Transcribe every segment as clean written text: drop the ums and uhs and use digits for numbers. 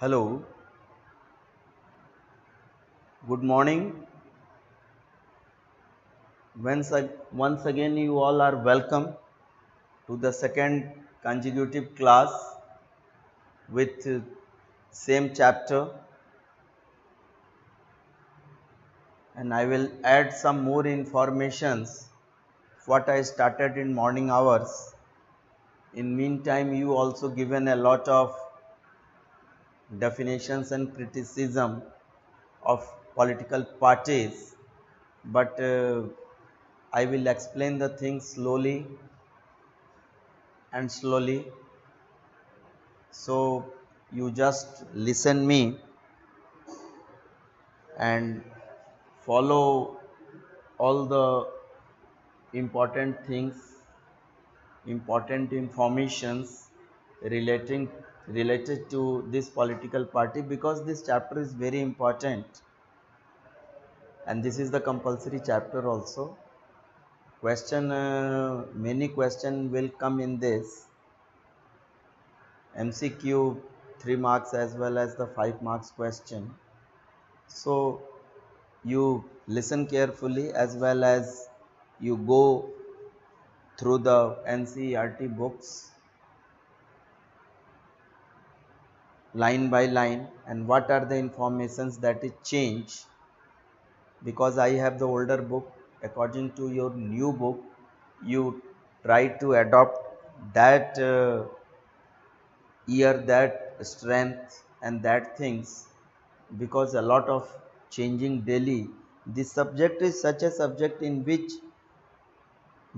Hello, good morning. Once again, you all are welcome to the second consecutive class with same chapter, and I will add some more informations what I started in morning hours. In meantime, you also given a lot of definitions and criticism of political parties, but I will explain the things slowly and slowly. So you just listen me and follow all the important things, important informations relating related to this political party, because this chapter is very important and this is the compulsory chapter also. Many question will come in this MCQ 3 marks as well as the 5 marks question. So you listen carefully as well as you go through the NCERT books line by line, and what are the informations that is changed, because I have the older book. According to your new book, you try to adopt that year, that strength and that things, because a lot of changing daily. This subject is such a subject in which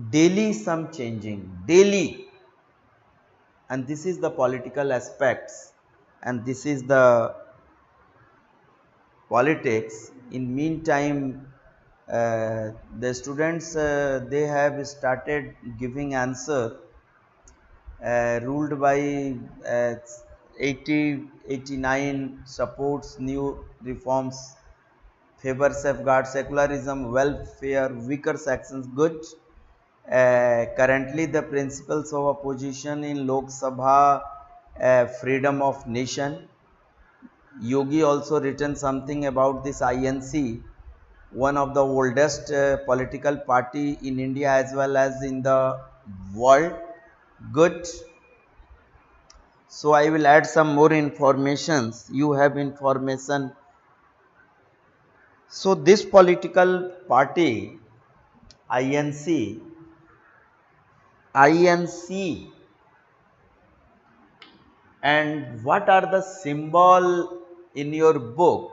daily some changing daily, and this is the political aspects, and this is the politics. In meantime, the students, they have started giving answer, ruled by uh, 89 supports new reforms, favor safeguard secularism, welfare, weaker sections, good. Currently, the principles of opposition in Lok Sabha, freedom of nation. Yogi also written something about this INC, one of the oldest political party in India as well as in the world. Good. So I will add some more informations. You have information. So this political party, INC, INC, and what are the symbol in your book?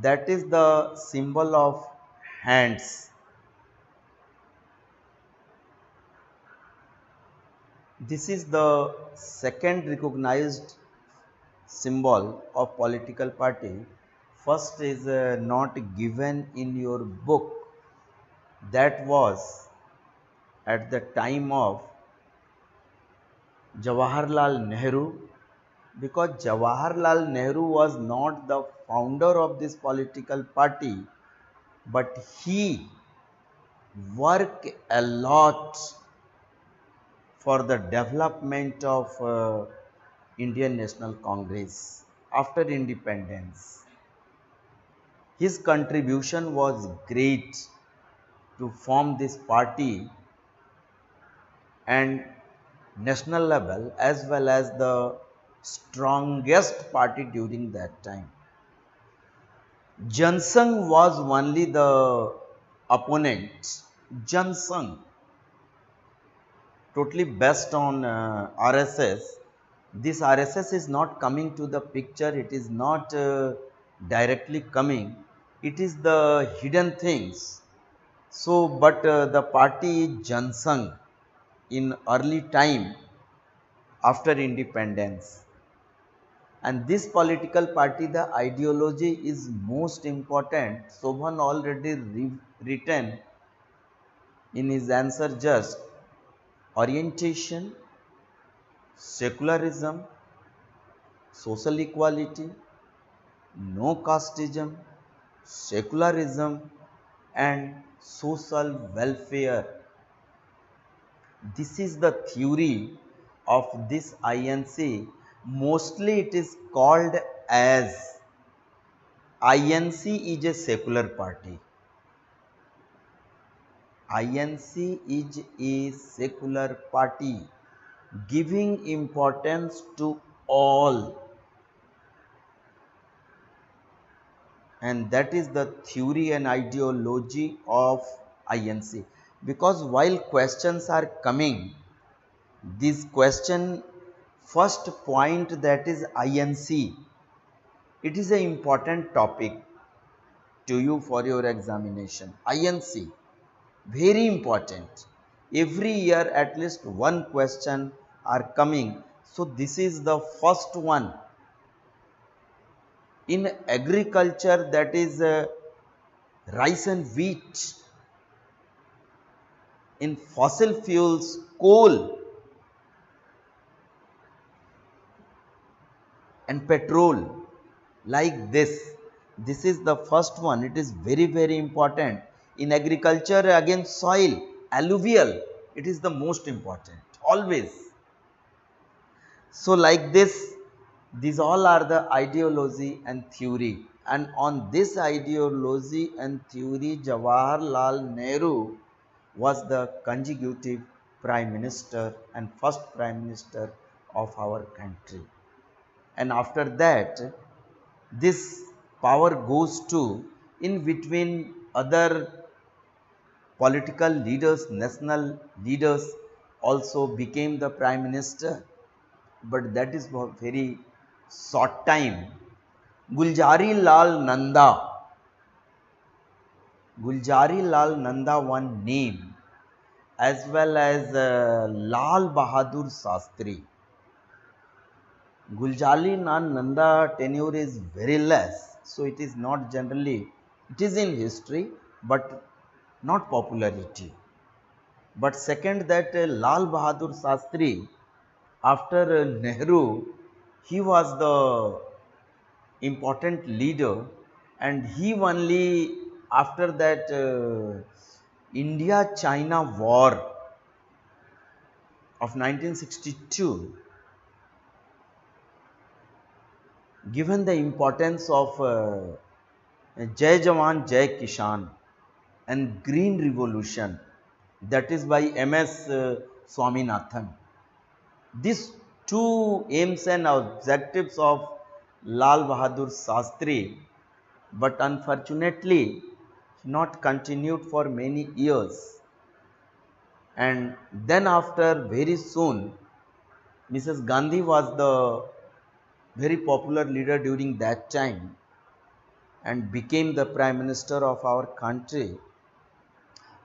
That is the symbol of hands. This is the second recognized symbol of political party. First is not given in your book. That was at the time of Jawaharlal Nehru, because Jawaharlal Nehru was not the founder of this political party, but he worked a lot for the development of Indian National Congress after independence. His contribution was great to form this party and national level as well as the strongest party during that time. Jansang was only the opponent. Jansang, totally based on RSS. This RSS is not coming to the picture, it is not directly coming, it is the hidden things. So, but the party Jansang in early time after independence, and this political party, the ideology is most important. Sobhan already written in his answer just orientation, secularism, social equality, no casteism, secularism, and social welfare. This is the theory of this INC. Mostly it is called as INC is a secular party. INC is a secular party giving importance to all, and that is the theory and ideology of INC. Because while questions are coming, this question first point, that is INC, it is an important topic to you for your examination. INC, very important. Every year at least one question are coming. So this is the first one. In agriculture, that is rice and wheat. In fossil fuels, coal and petrol, like this. This is the first one. It is very, very important. In agriculture, again soil, alluvial, it is the most important, always. So like this, these all are the ideology and theory. And on this ideology and theory, Jawaharlal Nehru was the consecutive prime minister and first prime minister of our country. And after that, this power goes to, in between, other political leaders, national leaders also became the prime minister, but that is for very short time. Guljari Lal Nanda, Guljari Lal Nanda one name, as well as Lal Bahadur Shastri. Guljari Lal Nanda tenure is very less, so it is not generally, it is in history, but not popularity. But second, that Lal Bahadur Shastri, after Nehru, he was the important leader, and he only, after that India China war of 1962, given the importance of Jai Jawan Jai Kishan and Green Revolution, that is by MS Swaminathan. These two aims and objectives of Lal Bahadur Shastri, but unfortunately not continued for many years. And then after, very soon, Mrs. Gandhi was the very popular leader during that time and became the prime minister of our country,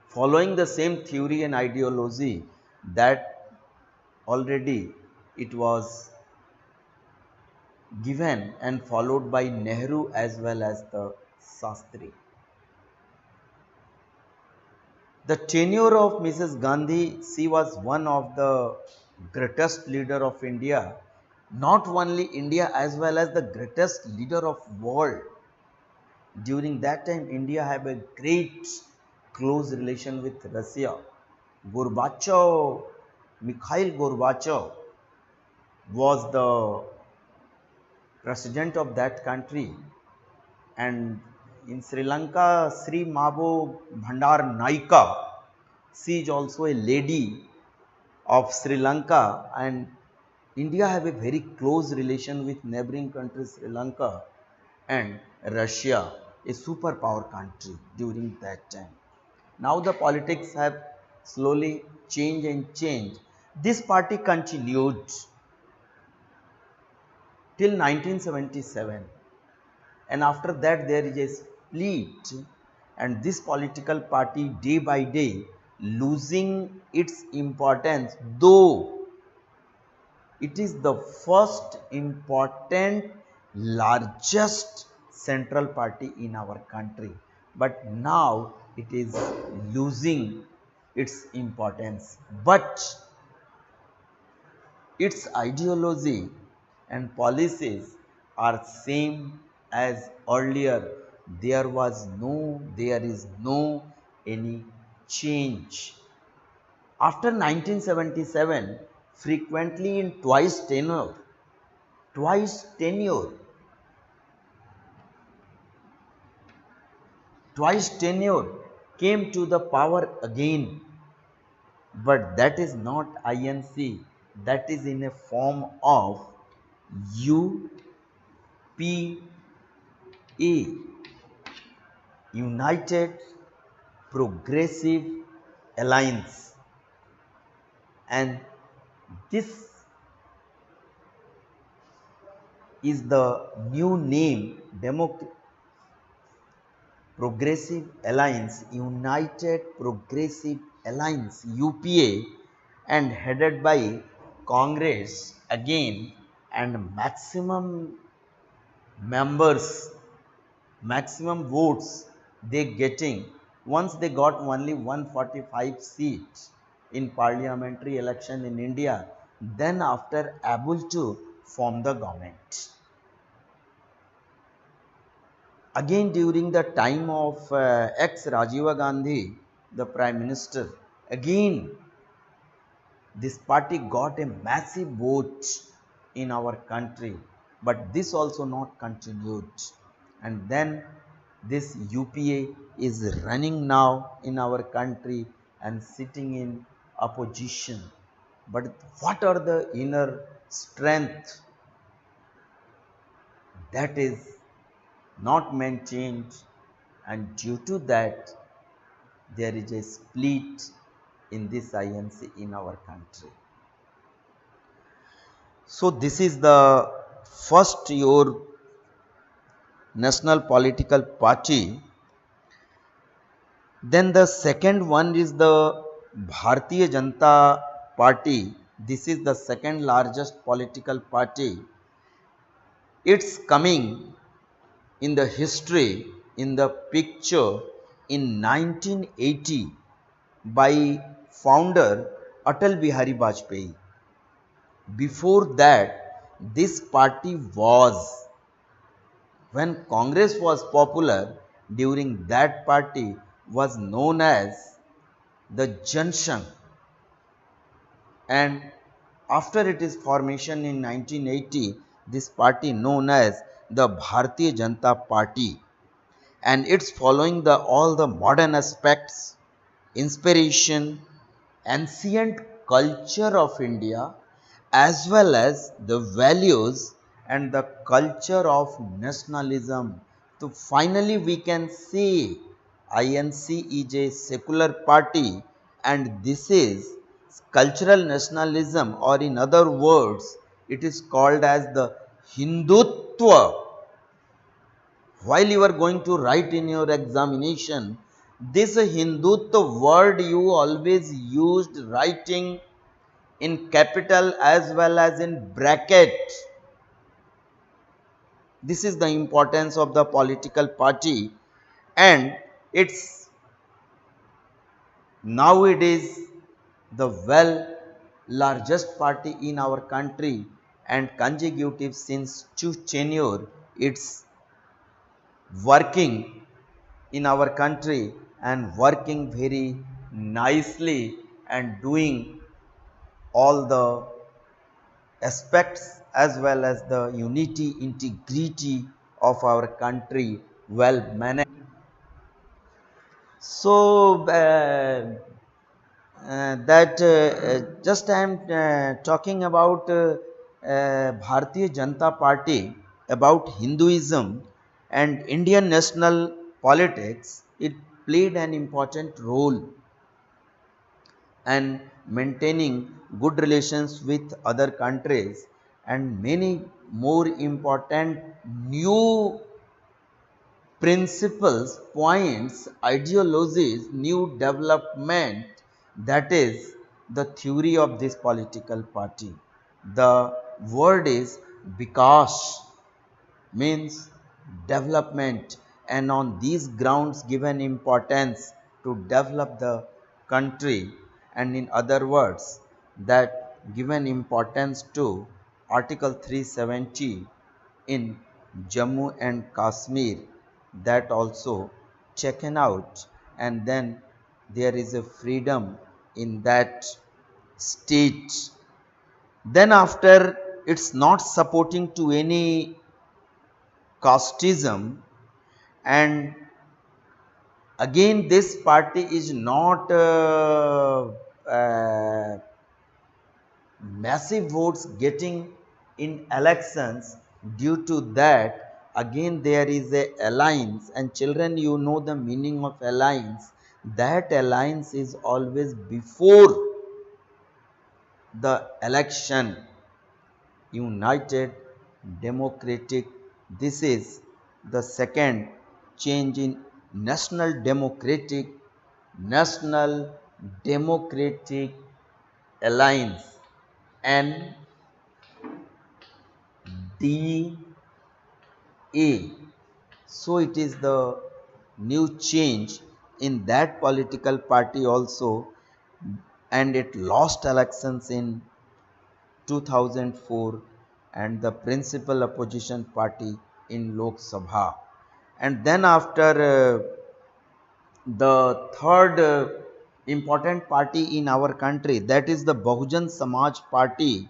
following the same theory and ideology that already it was given and followed by Nehru as well as the Shastri. The tenure of Mrs. Gandhi, she was one of the greatest leader of India, not only India as well as the greatest leader of world. During that time, India had a great close relation with Russia. Gorbachev, Mikhail Gorbachev was the president of that country, and in Sri Lanka, Sri Mabo Bhandar Naika, she is also a lady of Sri Lanka, and India have a very close relation with neighboring country Sri Lanka and Russia, a superpower country during that time. Now the politics have slowly changed and changed. This party continued till 1977, and after that there is a split, and this political party day by day losing its importance, though it is the first important largest central party in our country, but now it is losing its importance, but its ideology and policies are same as earlier. There is no any change. After 1977, frequently in twice tenure, twice tenure, twice tenure came to the power again, but that is not INC, that is in a form of UPA, United Progressive Alliance, and this is the new name, Progressive Alliance, United Progressive Alliance, UPA, and headed by Congress again, and members, maximum votes they getting once they got only 145 seats in parliamentary election in India, then after able to form the government. Again, during the time of ex Rajiv Gandhi, the Prime Minister, again this party got a massive vote in our country, but this also not continued. And then this UPA is running now in our country and sitting in opposition. But what are the inner strength that is not maintained, and due to that there is a split in this INC in our country. So this is the first your national political party. Then the second one is the Bharatiya Janata Party. This is the second largest political party. It's coming in the history, in the picture in 1980 by founder Atal Bihari Vajpayee. Before that, this party was, when Congress was popular, during that party was known as the Junction, and after its formation in 1980, this party known as the Bharatiya Janata Party, and it's following the all the modern aspects, inspiration, ancient culture of India, as well as the values and the culture of nationalism. So finally we can say INC is a secular party, and this is cultural nationalism, or in other words it is called as the Hindutva. While you are going to write in your examination, this Hindutva word you always used writing in capital as well as in bracket. This is the importance of the political party, and it's nowadays the largest party in our country, and consecutive since two tenure it's working in our country and working very nicely and doing all the aspects as well as the unity integrity of our country well managed. So that just I am talking about Bharatiya Janata Party, about Hinduism and Indian national politics. It played an important role and maintaining good relations with other countries, and many more important new principles, points, ideologies, new development, that is the theory of this political party. The word is Vikas, means development, and on these grounds given importance to develop the country, and in other words that given importance to Article 370 in Jammu and Kashmir, that also taken out, and then there is a freedom in that state. Then after it's not supporting to any casteism, and again this party is not massive votes getting in elections. Due to that, again there is a alliance, and children, you know the meaning of alliance. That alliance is always before the election. United Democratic, this is the second change in National Democratic Alliance, NDA. So it is the new change in that political party also, and it lost elections in 2004 and the principal opposition party in Lok Sabha. And then after the third important party in our country, that is the Bahujan Samaj Party.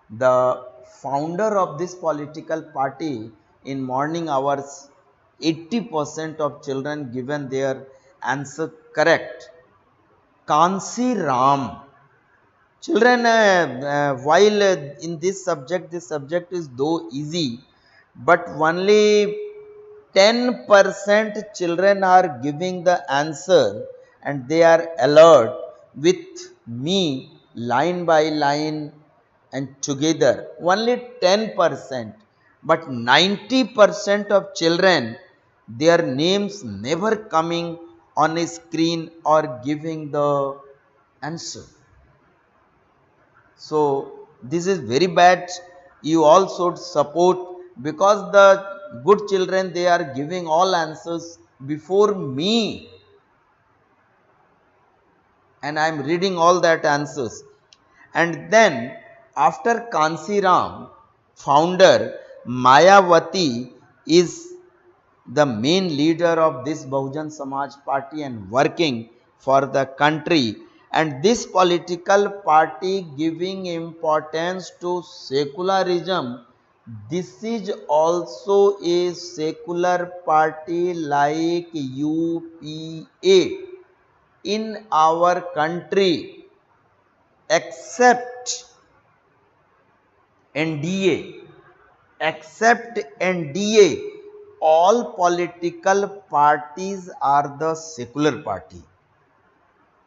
The founder of this political party, in morning hours 80% of children given their answer correct. Kansi Ram. Children, while in this subject is though easy, but only 10% children are giving the answer, and they are alert with me line by line and together. Only 10%, but 90% of children, their names never coming on a screen or giving the answer. So this is very bad. You all should support, because the good children, they are giving all answers before me, and I am reading all that answers. And then after Kansi Ram, founder Mayawati is the main leader of this Bahujan Samaj Party and working for the country. And this political party giving importance to secularism. This is also a secular party like UPA in our country, except NDA. Except NDA, all political parties are the secular party.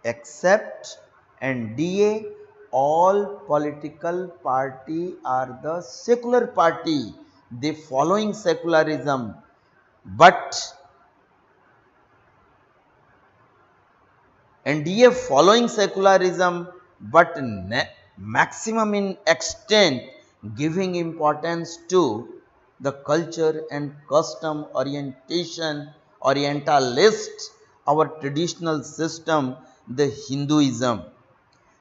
Except NDA, all political party are the secular party. They following secularism, but NDA following secularism, but maximum in extent giving importance to the culture and custom orientalist, our traditional system, the Hinduism.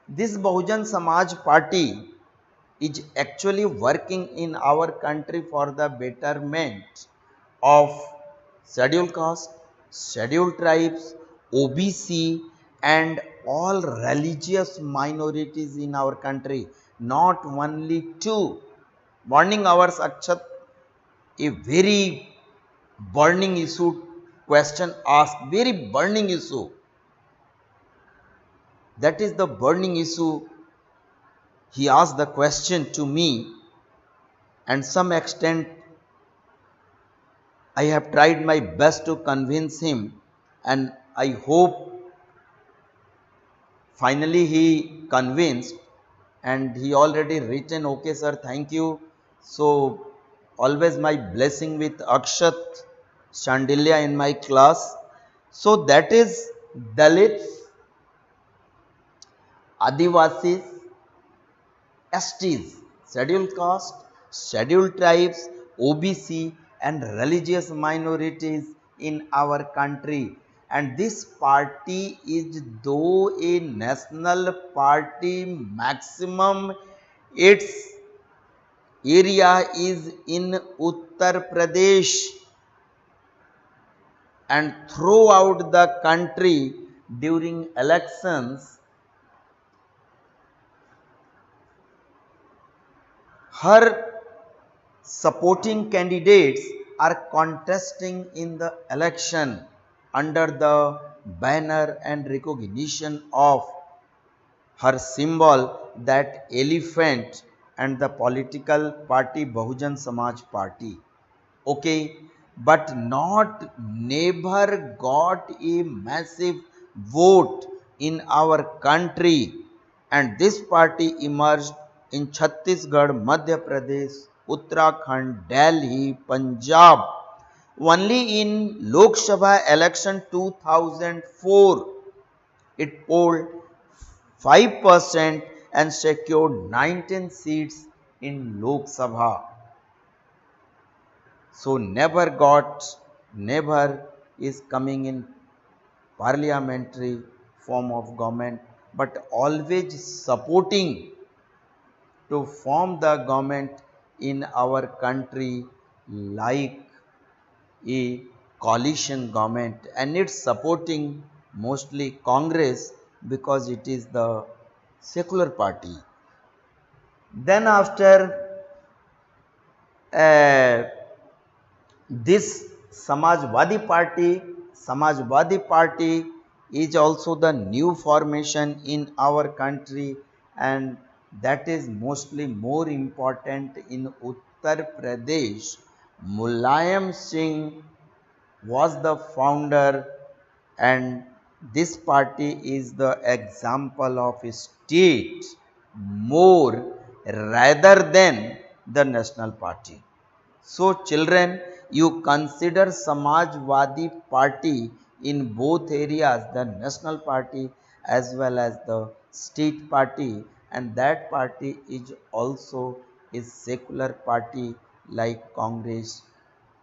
This Bahujan Samaj Party is actually working in our country for the betterment of scheduled caste, scheduled tribes, OBC, and all religious minorities in our country. Not only two. Morning hours, Akshat, a very burning issue question asked, very burning issue. That is the burning issue. He asked the question to me, and some extent I have tried my best to convince him, and I hope finally he convinced, and he already written, okay sir, thank you. So always my blessing with Akshat Shandilya in my class. So that is Dalits, Adivasis, STs, scheduled caste, scheduled tribes, OBC, and religious minorities in our country. And this party is though a national party, maximum its area is in Uttar Pradesh, and throughout the country during elections, her supporting candidates are contesting in the election under the banner and recognition of her symbol, that elephant, and the political party Bahujan Samaj Party. Okay, but not never got a massive vote in our country, and this party emerged in Chhattisgarh, Madhya Pradesh, Uttarakhand, Delhi, Punjab. Only in Lok Sabha election 2004 it polled 5% and secured 19 seats in Lok Sabha. So never is coming in parliamentary form of government, but always supporting to form the government in our country like a coalition government, and it's supporting mostly Congress because it is the secular party. Then after uh, this Samajwadi Party is also the new formation in our country, and that is mostly more important in Uttar Pradesh. Mulayam Singh was the founder, and this party is the example of a state more rather than the national party. So children, you consider Samajwadi Party in both areas, the national party as well as the state party, and that party is also a secular party like Congress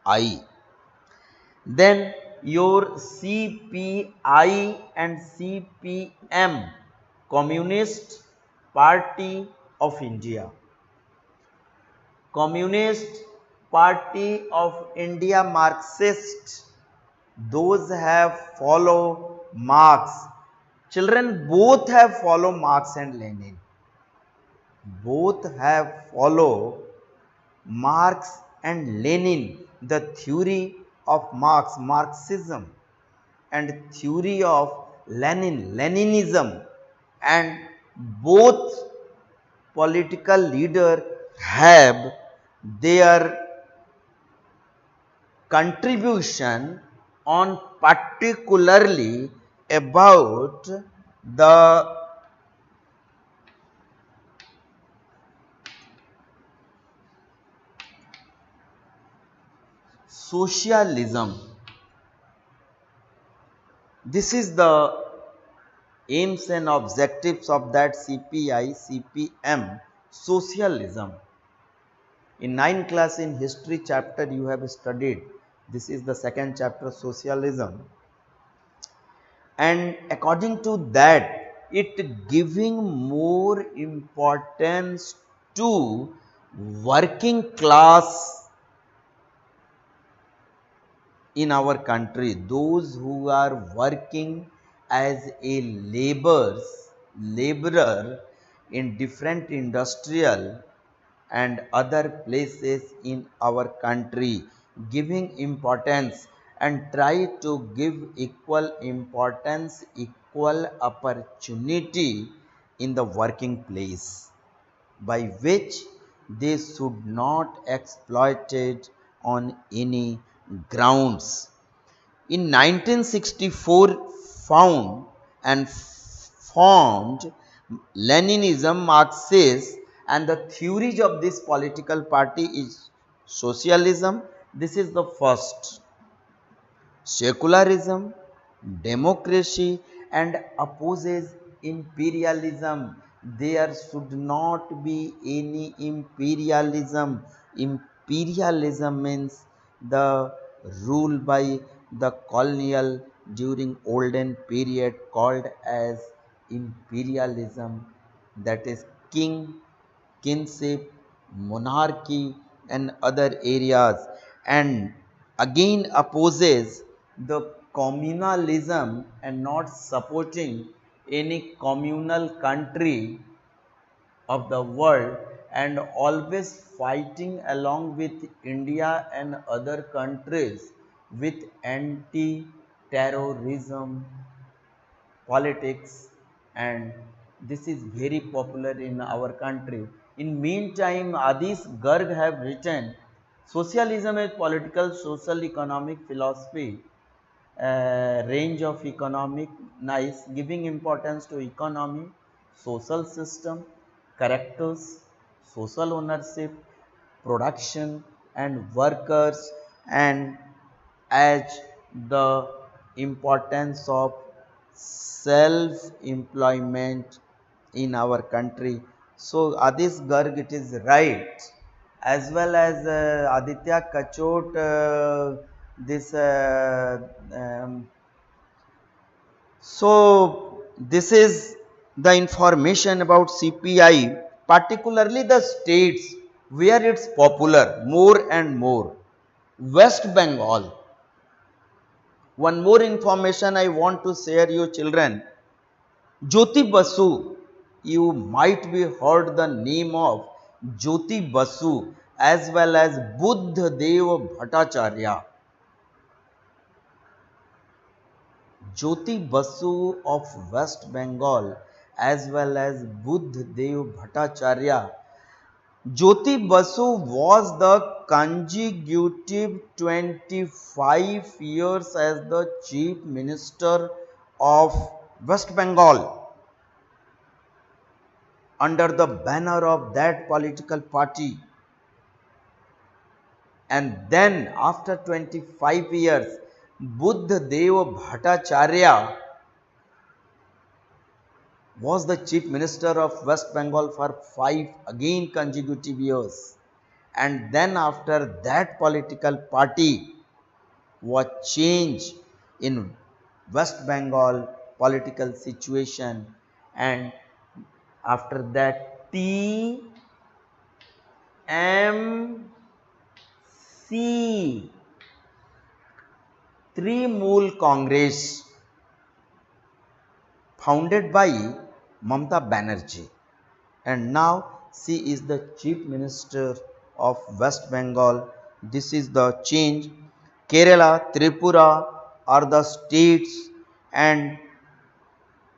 I. Then your CPI and CPM, Communist Party of India. Communist Party of India, Marxist, those have follow Marx. Children, both have follow Marx and Lenin. Both have follow Marx and Lenin, the theory of Marx, Marxism, and theory of Lenin, Leninism, and both political leader have their contribution on particularly about the socialism. This is the aims and objectives of that CPI, CPM, socialism. In 9th class in history chapter you have studied. This is the second chapter, socialism. And according to that, it giving more importance to working class in our country, those who are working as a laborer in different industrial and other places in our country, giving importance and try to give equal importance, equal opportunity in the working place, by which they should not exploited on any grounds. In 1964 found and formed Leninism, Marxism, and the theories of this political party is socialism. This is the first. Secularism, democracy, and opposes imperialism. There should not be any imperialism. Imperialism means the rule by the colonial during olden period called as imperialism, that is king, kinship, monarchy, and other areas, and again opposes the communalism and not supporting any communal country of the world, and always fighting along with India and other countries with anti-terrorism politics, and this is very popular in our country. In meantime, Adis Garg have written Socialism is political, social, economic philosophy, range of economic nice, giving importance to economy, social system, characters, social ownership, production and workers, and as the importance of self employment in our country. So Adis Garg, it is right, as well as Aditya Kachot, this so this is the information about CPI, particularly the states where it's popular more and more. West Bengal. One more information I want to share you children. Jyoti Basu. You might be heard the name of Jyoti Basu as well as Buddha Deva Bhattacharya. Jyoti Basu of West Bengal as well as Buddha Dev Bhattacharya. Jyoti Basu was the consecutive 25 years as the Chief Minister of West Bengal under the banner of that political party. And then after 25 years, Buddha Deva Bhattacharya was the Chief Minister of West Bengal for 5 again consecutive years. And then after that political party was changed in West Bengal political situation, and after that TMC, Trimool Congress, founded by Mamata Banerjee, and now she is the Chief Minister of West Bengal. This is the change. Kerala, Tripura are the states, and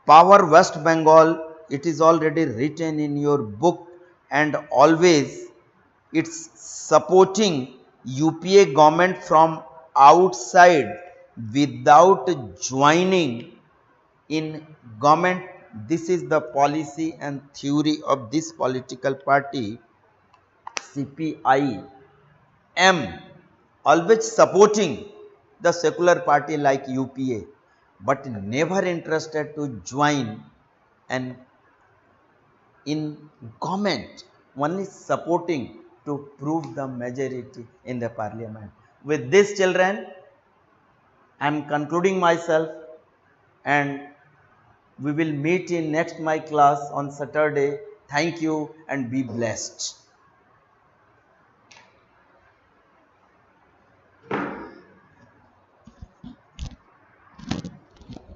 Power West Bengal, it is already written in your book, and always it's supporting UPA government from outside without joining in government. This is the policy and theory of this political party CPI M, always supporting the secular party like UPA, but never interested to join and in government, only supporting to prove the majority in the parliament. With this children, I am concluding myself, and we will meet in next my class on Saturday. Thank you and be blessed.